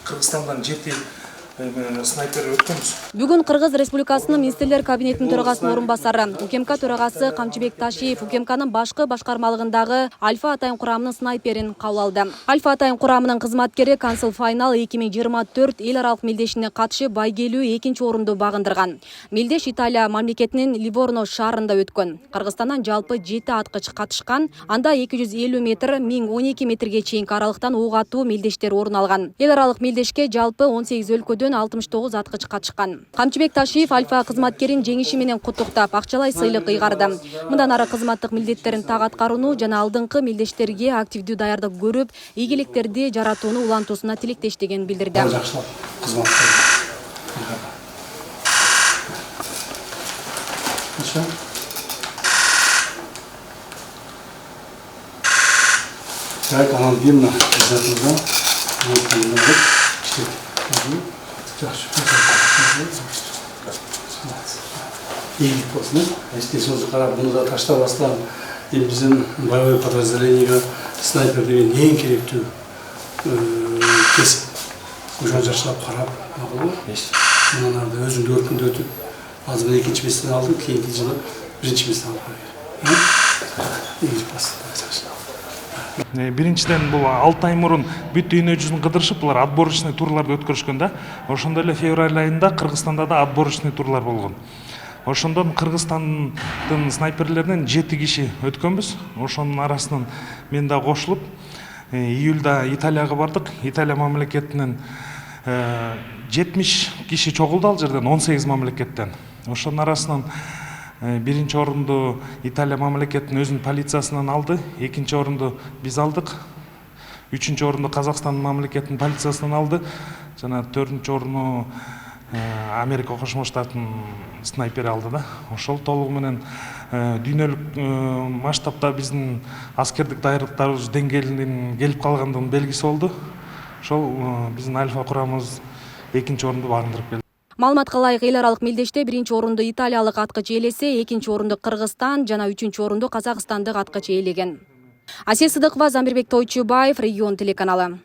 Кыргызстандан 7 снайпер өткөнбүз. Бүгүн Кыргыз Республикасынын Министрлер кабинетинин төрагасынын орун басары, УКМК төрагасы Камчыбек Ташиев УКМКнын башкы башкармалыгындагы Альфа Атайын курамынын снайперин кабыл алды. Альфа Атайын курамынын кызматкери Консул Файнал 2024 эл аралык мелдешине катышып байгелүү 2-чи орунду багындырган. Мелдеш Италия мамлекетинин Ливорно шаарында өткөн. Кыргызстандан жалпы 7 аткыч катышкан. Анда 250 метр, 1012 метрге чейинки аралыктан ок атуу мелдештер орун алган. Эл аралык мелдешке жалпы 18 өлкөдөн 69 аткыч катышкан. Камчыбек Ташиев Альфа кызматкерин жеңиши менен куттуктап, акчалай сыйлык ыйгарды. Мындан ары кызматтык милдеттерин так аткарууну жана алдыңкы милдештерге активдүү даярдык көрүп, ийгиликтерди жаратууну улантуусуна тилектештигин билдирди. Жакшылап кызматтар. Так, анан бирна жазылган. Ийгилик болсун. Эстесиңизди карап, муну да таштабастан, биздин боевой подразделениеге снайпер деген эң керектүү кесип. Ошону жакшылап карап, мына өзүңдү өркүндө өтүп, азыр 2-чи месттен алдым, кийинки жылы 1-чи месттен алып койгон. Ийгилик болсун. Биринчиден бул 6 ай мурун бүт дүйнө жүзүн кыдырышып, булар отборочный турларды өткөрүшкөн да. Ошондой эле февраль айында Кыргызстанда да отборочный турлар болгон. Ошондон Кыргызстандын снайперлеринен 7 киши өткөнбүз. Ошонун арасынан мен да кошулуп, июлда Италияга бардык. Италия мамлекетинен 70 киши чогулду ал жерден, 18 мамлекеттен. Ошонун арасынан биринчи орунду Италия мамлекетинин өзүнүн полициясынан алды, экинчи орунду биз алдык, үчүнчү орунду Казакстан мамлекетинин полициясынан алды, жана 4-чү орунду Америка Кошмо Штатынын снайпери алды да. Ошол толугу менен дүйнөлүк масштабта биздин аскердик даярдыктарыбыз деңгээлинин келип калгандыгынын белгиси болду. Ошол биздин Альфа курамыбыз 2-чи орунду багындырып келди. Маалыматка ылайык, эл аралык мелдеште 1-чи орунду италиялык аткыч ээлесе, 2-чи орунду Кыргызстан жана 3-чү орунду Казакстандык аткыч ээлеген. Асель Сыдыкова, Замирбек Тойчубаев, Регион телеканалы.